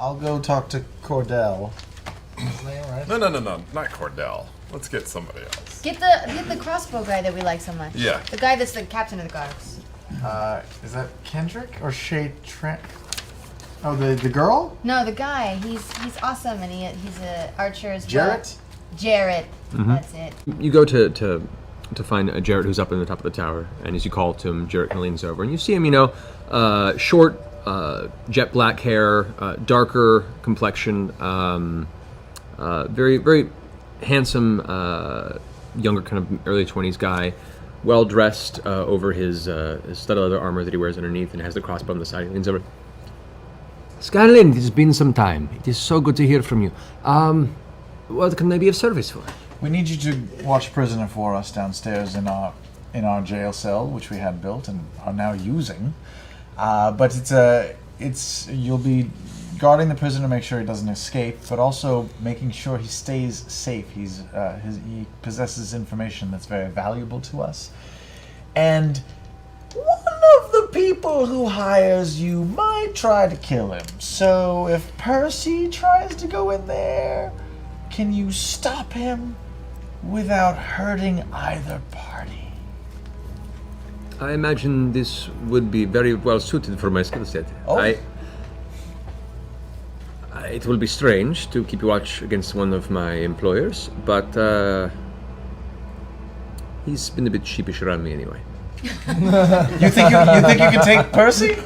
I'll go talk to Cordell. Right? No, not Cordell. Let's get somebody else. Get the crossbow guy that we like so much. Yeah. The guy that's the captain of the guards. Is that Kendrick or Shay Trent? Oh, the girl? No, the guy. He's awesome, and he's a archer as well. Jarett? Jarett. That's it. You go to find Jarett, who's up in the top of the tower, and as you call to him, Jarett kind of leans over, and you see him, short, jet black hair, darker complexion, very, very handsome, younger, kind of early 20s guy, well dressed over his studded leather armor that he wears underneath, and has the crossbow on the side. He leans over. Skyland, it has been some time. It is so good to hear from you. What can I be of service for? We need you to watch prisoner for us downstairs in our jail cell, which we had built and are now using. But you'll be guarding the prisoner, make sure he doesn't escape, but also making sure he stays safe. He possesses information that's very valuable to us, and one of the people who hires you might try to kill him. So if Percy tries to go in there, can you stop him without hurting either party? I imagine this would be very well suited for my skill set. Oh. It will be strange to keep watch against one of my employers, but he's been a bit sheepish around me anyway. You think you can take Percy?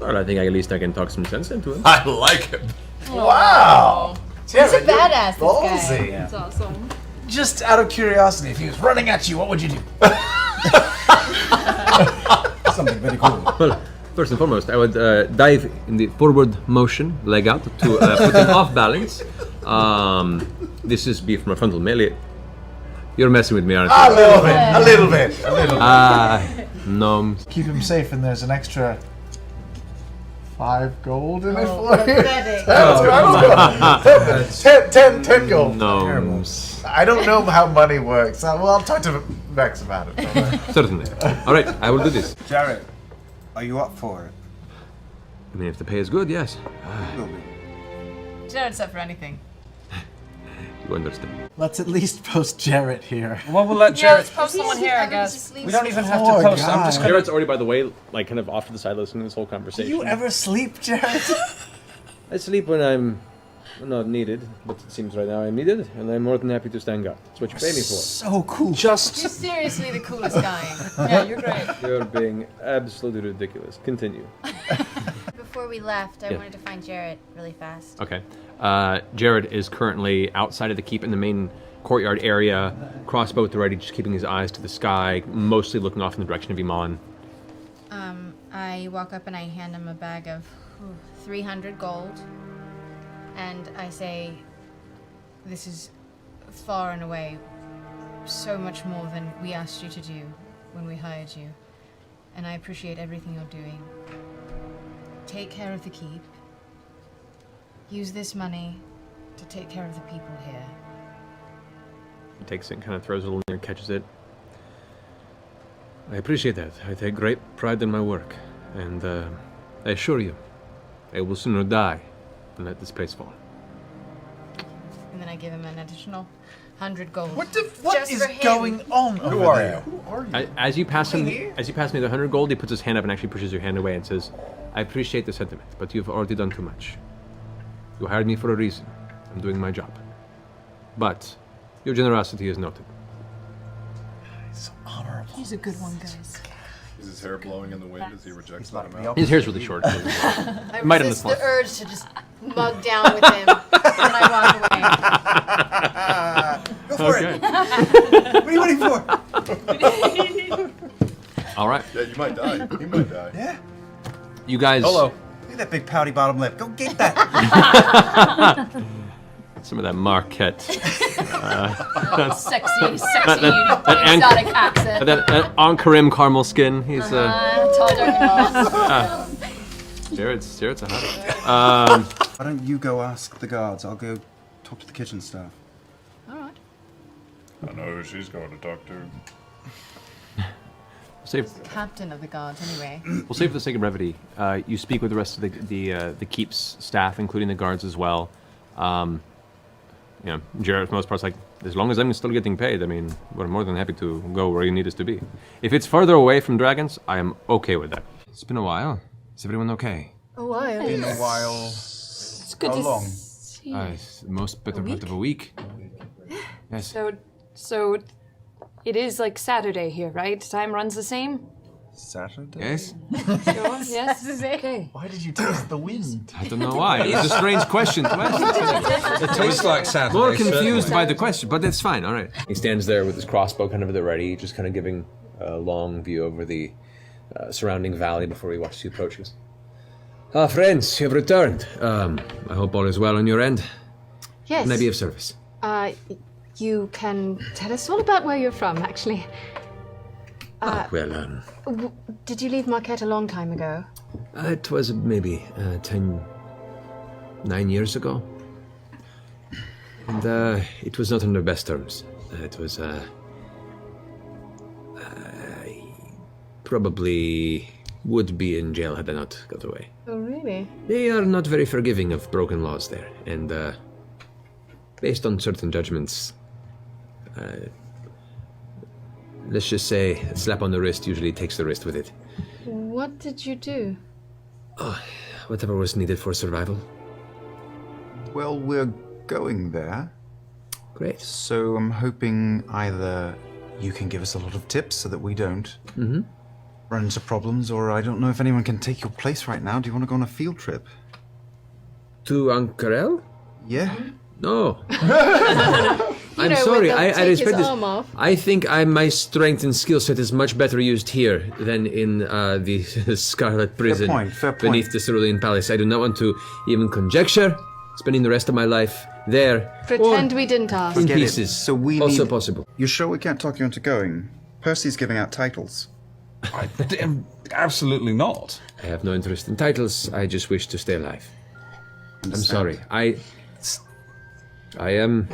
Well, I think at least I can talk some sense into him. I like him. Wow. He's a badass, this guy. Ballsy. That's awesome. Just out of curiosity, if he was running at you, what would you do? Something very cool. Well, first and foremost, I would dive in the forward motion, leg out, to put him off balance. This is be from a frontal melee. You're messing with me, aren't you? A little bit. Gnomes. Keep him safe, and there's an extra 5 gold in it for you. Pathetic. That's good. 10 gold. Gnomes. I don't know how money works. I'll talk to Vex about it. Certainly. All right, I will do this. Jarett, are you up for it? I mean, if the pay is good, yes. Will be. Jared's up for anything. You understand. Let's at least post Jarett here. Well, we'll let Jarett post someone here, I guess. We We don't even have Poor to post. I'm guy. just gonna. Jarrett's already, by the way, like kind of off to the side listening to this whole Do conversation. you ever sleep, Jarett? I sleep when I'm not needed, but it seems right now I'm needed, and I'm more than happy to stand guard. That's what you pay me for. So cool. You're Just. seriously the coolest guy. Yeah, you're great. You're being absolutely ridiculous. Continue. Before we left, I Yeah. wanted to find Jarett really fast. Okay. Jarett is currently outside of the keep in the main courtyard area, crossbow at the ready, just keeping his eyes to the sky, mostly looking off in the direction of Iman. I walk up and I hand him a bag of 300 gold, and I say, this is far and away so much more than we asked you to do when we hired you, and I appreciate everything you're doing. Take care of the keep. Use this money to take care of the people here. He takes it and kind of throws it a little near, catches it. I appreciate that. I take great pride in my work, and I assure you, I will sooner die than let this place fall. And then I give him an additional 100 gold. What Just is for him. going on Who over are there? you? Who are you? As you pass him, here? the 100 gold, he puts his hand up and actually pushes your hand away and says, "I appreciate the sentiment, but you've already done too much. You hired me for a reason. I'm doing my job. But your generosity is noted." So honorable. He's a good one, guys. Is his hair blowing in the wind as he rejects that like me. amount? His hair's really short. I Might have resist missed the urge to just mug down with him, and I walk away. Go for Okay. it. What are you waiting for? All right. Yeah, you might die. He might die. Yeah. You guys. Hello. Look at that big pouty bottom lip. Go get that. Some of that Marquette. Sexy, that exotic accent. that Ankarim caramel skin. He's Tall, dark, and boss. Jared's a hottie. Why don't you go ask the guards? I'll go talk to the kitchen staff. All right. I know who she's going to talk to. save. Captain of the guards, anyway. We'll save for the sake of brevity. You speak with the rest of the keep's staff, including the guards as well. Jarett, for the most part, is like, as long as I'm still getting paid, I mean, we're more than happy to go where you need us to be. If it's further away from dragons, I am okay with that. It's been a while. Is everyone okay? A while. In a while. It's good How to long? see. It's the most better part of a week. Yes. So it is like Saturday here, right? Time runs the same? Saturday? Yes? Sure, yes? Saturday. Okay. Why did you taste the wind? I don't know why. It's a strange question to ask. It tastes like Saturday. More confused certainly. by the question, but that's fine. All right. He stands there with his crossbow kind of at the ready, just kind of giving a long view over the surrounding valley before he watches you approach. Friends, you have returned. I hope all is well on your end. Yes. Can I be of service? You can tell us all about where you're from, actually. Did you leave Marquette a long time ago? It was maybe 9 years ago. And it was not on the best terms. It was, probably would be in jail had I not got away. Oh, really? They are not very forgiving of broken laws there, and based on certain judgments, let's just say a slap on the wrist usually takes the wrist with it. What did you do? Whatever was needed for survival. Well, we're going there. Great. So I'm hoping either you can give us a lot of tips so that we don't run into problems, or I don't know if anyone can take your place right now. Do you want to go on a field trip? To Ankarel? Yeah? No. I'm know, sorry. when they'll I take his respect this. arm off. I think my strength and skill set is much better used here than in the Scarlet Prison fair point. beneath the Cerulean Palace. I do not want to even conjecture spending the rest of my life there. Pretend we didn't ask. In Get it. pieces. So we also need- possible. You sure we can't talk you into going? Percy's giving out titles. Absolutely not. I have no interest in titles. I just wish to stay alive. I'm sorry. I am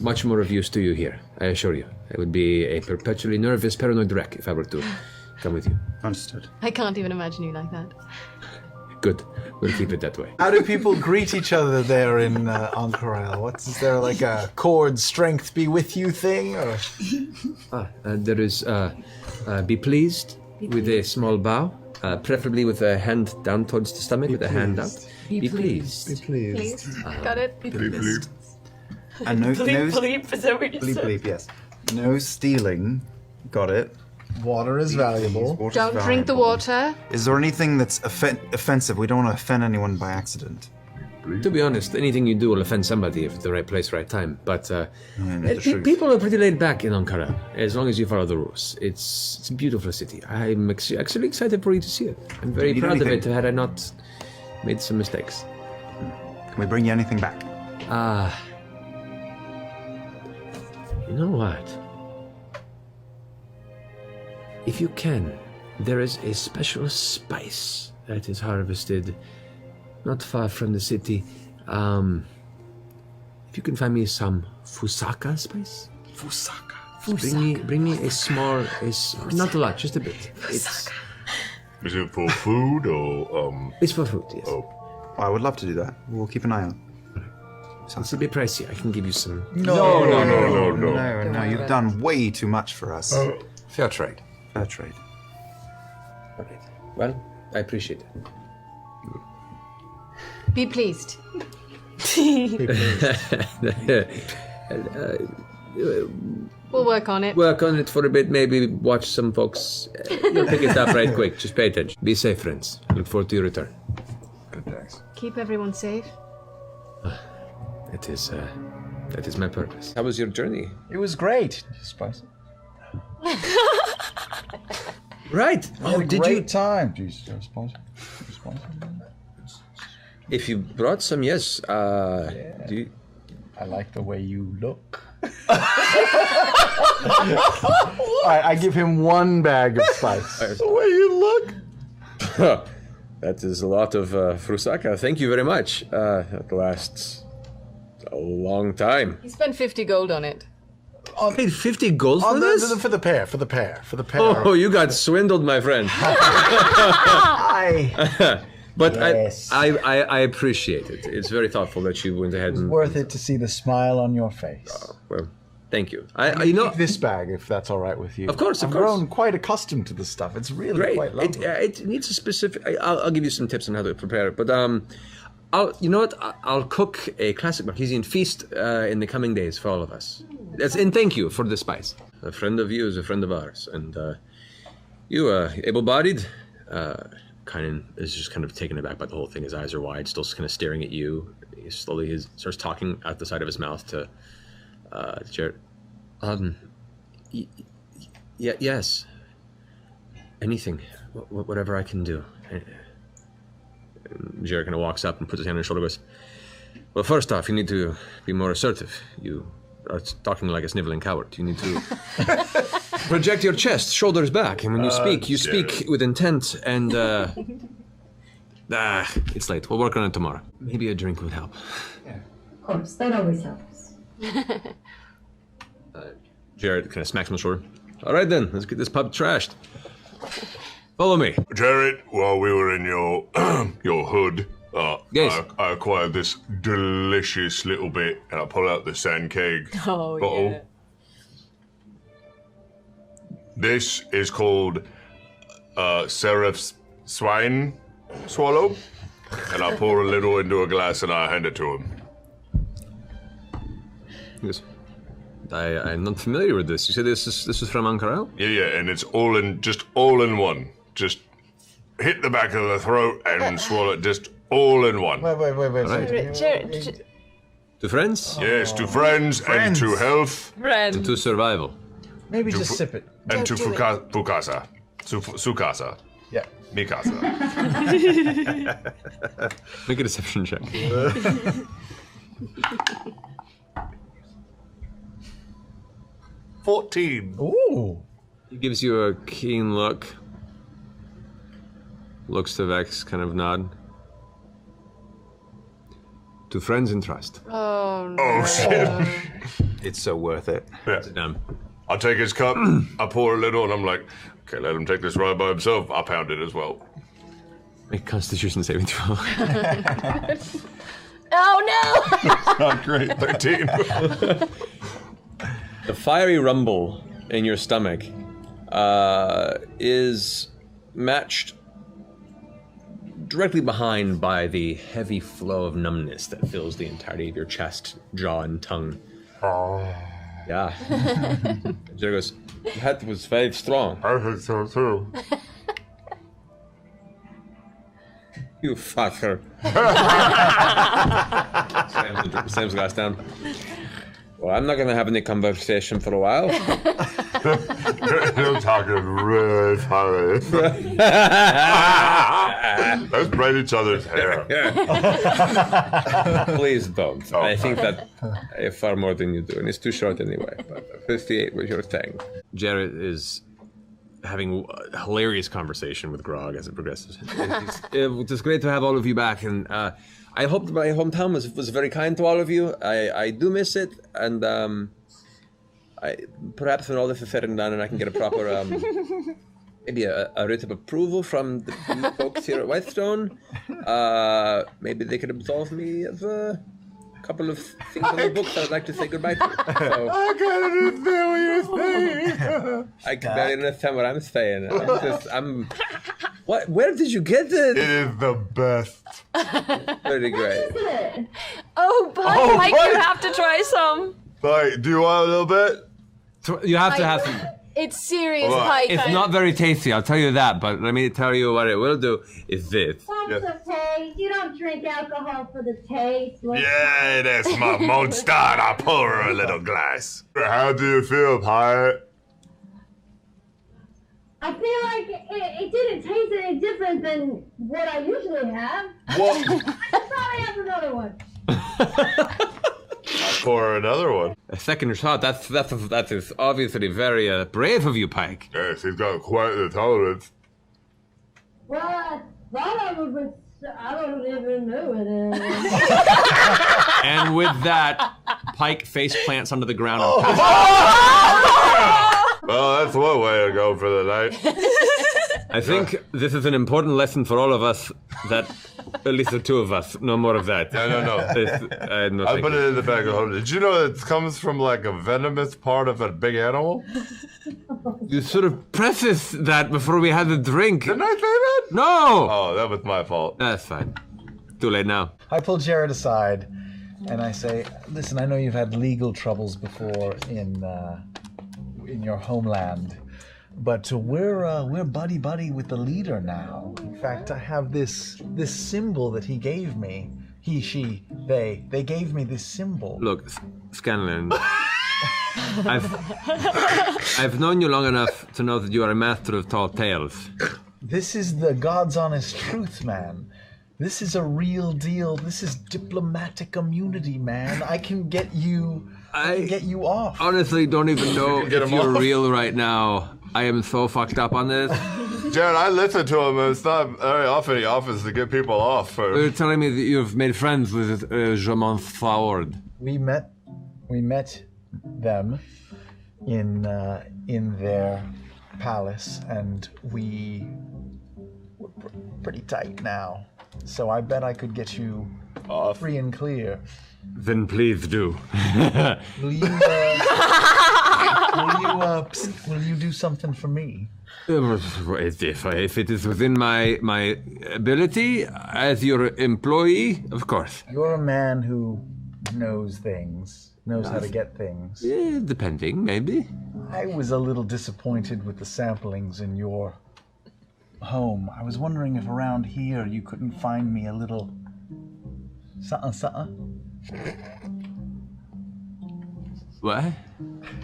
much more of use to you here, I assure you. I would be a perpetually nervous, paranoid wreck if I were to come with you. Understood. I can't even imagine you like that. Good. We'll keep it that way. How do people greet each other there in Ankarel? Is there like a cord strength be with you thing? Or? There is be pleased with a small bow, preferably with a hand down towards the stomach, with a hand out. Be pleased. Please. Got it? And no, Bleep, is that what you bleep, said? bleep, yes. No stealing. Got it. Water is valuable. Water's Don't drink the valuable. water. Is there anything that's offensive? We don't want to offend anyone by accident. To be honest, anything you do will offend somebody if it's the right place, right time. But that's true. people are pretty laid back in Ankara, as long as you follow the rules. It's a beautiful city. I'm actually excited for you to see it. I'm very Need proud of anything? it, had I not made some mistakes. Can we bring you anything back? You know what? If you can, there is a special spice that is harvested not far from the city. If you can find me some fusaka spice. Fusaka. Bring me a small, not a lot, just a bit. Is it for food or It's for food, yes. Oh. I would love to do that. We'll keep an eye on. It's a bit pricey. I can give you some. No. No, you've done way too much for us. Fair trade. Fair trade. All right. Well, I appreciate it. Be pleased. We'll work on it. Work on it for a bit, maybe watch some folks. You'll pick it up right quick. Just pay attention. Be safe, friends. Look forward to your return. Good thanks. Keep everyone safe. That is my purpose. How was your journey? It was great. Spicy. Right. Oh, did you time? Jeez, spicy. If you brought some, yes. Do you... I like the way you look. Alright, I give him one bag of spice. The way you look. That is a lot of frusaka. Thank you very much. That lasts a long time. He spent 50 gold on it. Paid 50 gold for this? For the pair. Oh, you got swindled, my friend. But Yes. I appreciate it. It's very thoughtful that you went ahead and... Worth it to see the smile on your face. Well, thank you. Keep this bag, if that's all right with you. Of course, of I've course. grown quite accustomed to this stuff. It's really Great. quite lovely. It needs a specific... I'll give you some tips on how to prepare it. But you know what? I'll cook a classic Marquesian feast in the coming days for all of us. And thank you for the spice. A friend of you is a friend of ours. And you, able-bodied... Kynan is just kind of taken aback by the whole thing. His eyes are wide, still kind of staring at you. He slowly starts talking out the side of his mouth to Jarett. Yes. Anything. Whatever I can do. And Jarett kind of walks up and puts his hand on his shoulder and goes, well, first off, you need to be more assertive. You are talking like a sniveling coward. You need to project your chest, shoulders back, and when you speak with intent and, it's late. We'll work on it tomorrow. Maybe a drink would help. Of course, that always helps. Jarett kind of smacks him on the shoulder. All right then, let's get this pub trashed. Follow me. Jarett, while we were in your your hood, Yes. I acquired this delicious little bit, and I pull out the sand keg bottle. Yeah. This is called Seraph's Swine Swallow, and I pour a little into a glass and I hand it to him. He goes, I'm not familiar with this. You said this is from Ankara? Yeah, and it's all in one. Just hit the back of the throat and swallow it, just all in one. Wait. Jarett, To friends? Yes, to friends and to health. friend. To survival. Maybe just sip it. And to Fukasa. Sukasa. Yeah. Mikasa. Make a deception check. 14. Ooh. He gives you a keen look. Looks to Vex, kind of nod. To friends and trust. Oh, no. Oh, shit. It's so worth it. Yeah. Sit down. I take his cup, I pour a little, and I'm like, okay, let him take this right by himself. I pound it as well. Make Constitution saving throw. Oh, no! Not great. 13. The fiery rumble in your stomach is matched directly behind by the heavy flow of numbness that fills the entirety of your chest, jaw, and tongue. Yeah. Jerry goes, that was very strong. I think so too. You fucker. Slams the glass down. Well, I'm not going to have any conversation for a while. You're talking really funny. Let's braid each other's hair. Please don't. Oh. I think that far more than you do, and it's too short anyway. But 58 was your thing. Jarett is having a hilarious conversation with Grog as it progresses. It's great to have all of you back, and I hope that my hometown was very kind to all of you. I do miss it, and perhaps when all this is said and done, and I can get a proper maybe a writ of approval from the folks here at Whitestone, maybe they could absolve me of a couple of things on the books I'd like to say goodbye to. So, I can't understand what you're saying. I can barely understand what I'm saying. What? Where did you get it? It is the best. Pretty great. Oh, but Mike, you have to try some. Like, do you want a little bit? You have to have some. It's serious, What? Pike. It's not very tasty, I'll tell you that, but let me tell you what it will do is this. That's okay. You don't drink alcohol for the taste. Look. Yeah, that's my monster. I pour her a little glass. How do you feel, Pirate? I feel like it didn't taste any different than what I usually have. What? I probably have another one. I pour her another one. A second shot, that is obviously very brave of you, Pike. Yes, he's got quite the tolerance. Well, I thought I would, but I don't even know it. And with that, pike face plants onto the ground. Well, that's one way to go for the night. I think this is an important lesson for all of us, that at least the two of us, no more of that. No. I put it in the bag of holding. Did you know it comes from like a venomous part of a big animal? You sort of prefaced that before we had the drink. Didn't I say that? No! Oh, that was my fault. That's fine. Too late now. I pull Jarett aside, and I say, "Listen, I know you've had legal troubles before in your homeland, but we're buddy with the leader now. In fact, I have this symbol that he gave me. He, she, they gave me this symbol." Look, Scanlan, I've known you long enough to know that you are a master of tall tales. This is the God's honest truth, man. This is a real deal. This is diplomatic immunity, man. I can get you off. Honestly, don't even know if you're real right now. I am so fucked up on this. Jarett, I listen to him, and it's not very often he offers to get people off. You're telling me that you've made friends with Jamon Faward. We met them in their palace, and we're pretty tight now. So I bet I could get you free and clear. Then please do. Will you do something for me? If it is within my ability as your employee, of course. You're a man who knows things, knows how to get things. Depending, maybe. I was a little disappointed with the samplings in your home. I was wondering if around here you couldn't find me a little something. What?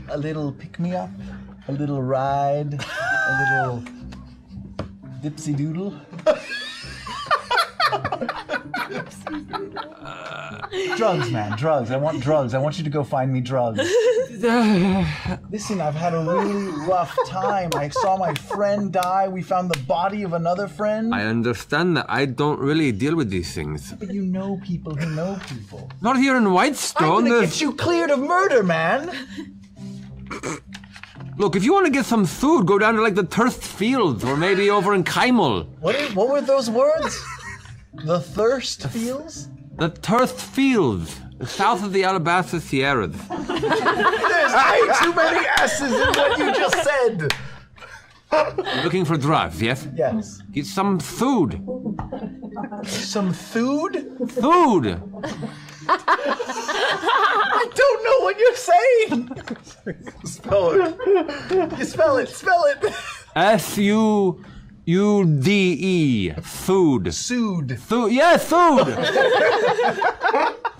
A little pick-me-up, a little ride, a little dipsy-doodle. Drugs, man, drugs. I want drugs. I want you to go find me drugs. Listen, I've had a really rough time. I saw my friend die. We found the body of another friend. I understand that. I don't really deal with these things. But you know people who know people. Not here in Whitestone. I'm gonna get you cleared of murder, man. Look, if you want to get some food, go down to like the Thirst Fields or maybe over in Kymel. What were those words? The Thirst Fields? The Thirst Fields, south of the Alabaster Sierras. There's way too many S's in what you just said. Looking for drugs, yes? Yes. Get some food. Some food? Food! I don't know what you're saying. Spell it. You spell it. F-U-U-D-E. Food. Sood. Food. Yes, food!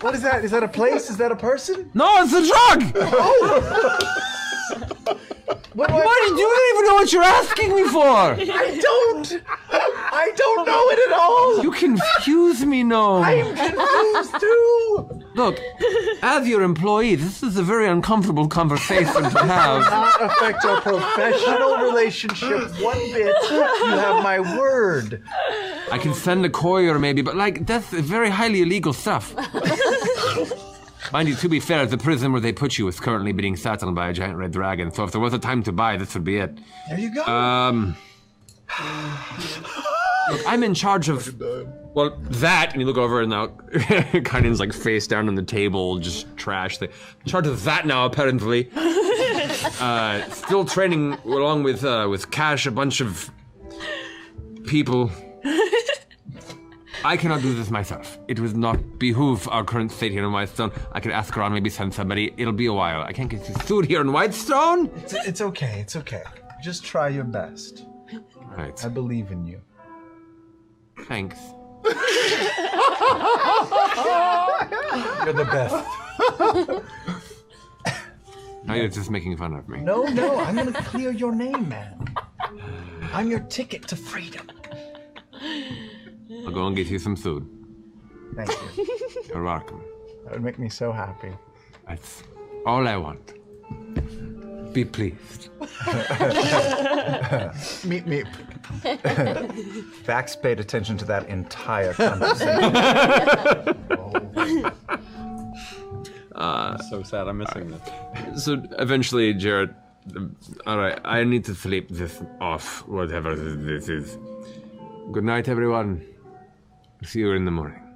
What is that? Is that a place? Is that a person? No, it's a drug! What do Why did you don't even know what you're asking me for? I don't know it at all. You confuse me, no. I'm confused too. Look, as your employee, this is a very uncomfortable conversation to have. Not affect our professional relationship one bit. You have my word. I can send a courier maybe, but like, that's very highly illegal stuff. Mind you, to be fair, the prison where they put you is currently being sat on by a giant red dragon, so if there was a time to buy, this would be it. There you go. Look, I'm in charge of, well, that, and you look over and now, Kainen's like face down on the table, just trash. In charge of that now, apparently. Still training along with Cash, a bunch of people. I cannot do this myself. It would not behoove our current state here in Whitestone. I could ask around, maybe send somebody. It'll be a while. I can't get you sued here in Whitestone. It's okay. It's okay. Just try your best. Right. I believe in you. Thanks. You're the best. Now you're just making fun of me. No, I'm gonna clear your name, man. I'm your ticket to freedom. I'll go and get you some food. Thank you. You're welcome. That would make me so happy. That's all I want. Be pleased. Meep meep. Vax paid attention to that entire conversation. So sad. I'm missing this. So eventually, Jarett, all right, I need to sleep this off, whatever this is. Good night, everyone. See you in the morning.